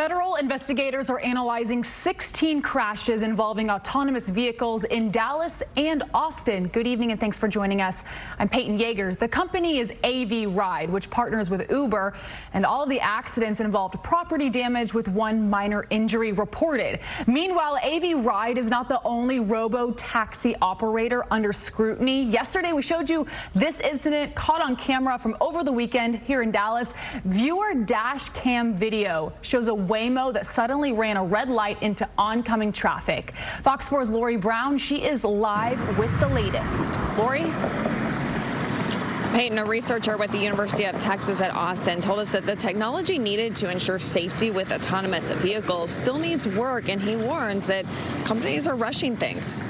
Federal investigators are analyzing 16 crashes involving autonomous vehicles in Dallas and Austin. Good evening and thanks for joining us. I'm Peyton Yeager. The company is AV Ride, which partners with Uber, and all of the accidents involved property damage with one minor injury reported. Meanwhile, AV Ride is not the only robo-taxi operator under scrutiny. Yesterday, we showed you this incident caught on camera from over the weekend here in Dallas. Viewer dash cam video shows a Waymo that suddenly ran a red light into oncoming traffic. Fox 4's Lori Brown, she is live with the latest. Lori? Peyton, a researcher with the University of Texas at Austin, told us that the technology needed to ensure safety with autonomous vehicles still needs work, and he warns that companies are rushing things.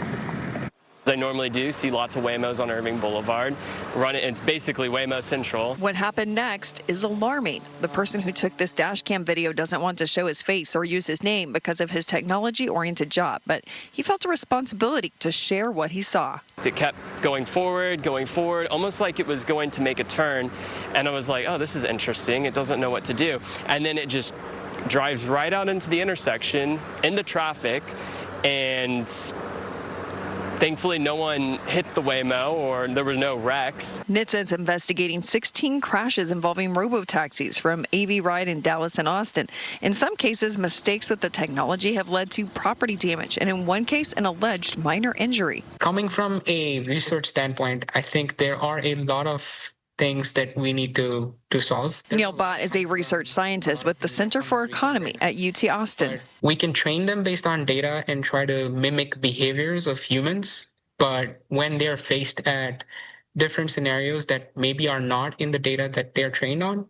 I normally do see lots of Waymos on Irving Boulevard. It's basically Waymo Central. What happened next is alarming. The person who took this dash cam video doesn't want to show his face or use his name because of his technology-oriented job, but he felt a responsibility to share what he saw. It kept going forward, almost like it was going to make a turn, and I was like, oh, this is interesting. It doesn't know what to do. And then it just drives right out into the intersection, into traffic, and thankfully, no one hit the Waymo or there was no wrecks. NHTSA is investigating 16 crashes involving robotaxis from AV Ride in Dallas and Austin. In some cases, mistakes with the technology have led to property damage, and in one case, an alleged minor injury. Coming from a research standpoint, I think there are a lot of things that we need to solve. Neil Bott is a research scientist with the Center for Economy at UT Austin. We can train them based on data and try to mimic behaviors of humans, but when they're faced at different scenarios that maybe are not in the data that they're trained on,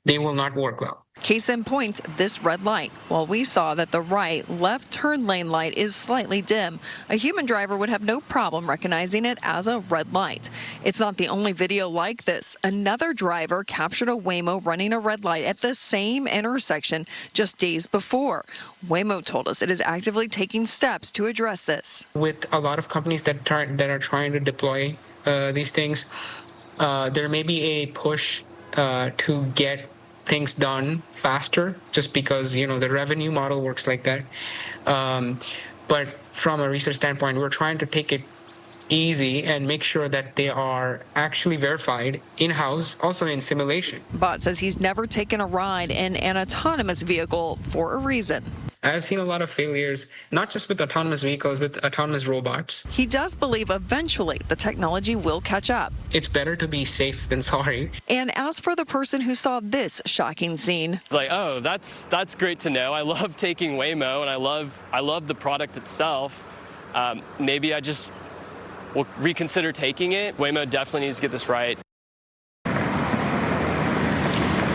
they will not work well. Case in point, this red light. While we saw that the right-left turn lane light is slightly dim, a human driver would have no problem recognizing it as a red light. It's not the only video like this. Another driver captured a Waymo running a red light at the same intersection just days before. Waymo told us it is actively taking steps to address this. With a lot of companies that are trying to deploy these things, there may be a push to get things done faster, just because the revenue model works like that. But from a research standpoint, we're trying to take it easy and make sure that they are actually verified in-house, also in simulation. Bott says he's never taken a ride in an autonomous vehicle for a reason. I've seen a lot of failures, not just with autonomous vehicles, with autonomous robots. He does believe eventually the technology will catch up. It's better to be safe than sorry. And as for the person who saw this shocking scene, it's like, oh, that's great to know. I love taking Waymo, and I love the product itself. Maybe I just will reconsider taking it. Waymo definitely needs to get this right.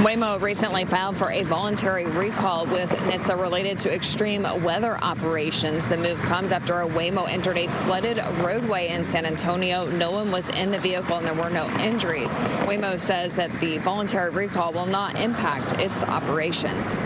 Waymo recently filed for a voluntary recall with NHTSA related to extreme weather operations. The move comes after a Waymo entered a flooded roadway in San Antonio. No one was in the vehicle and there were no injuries. Waymo says that the voluntary recall will not impact its operations.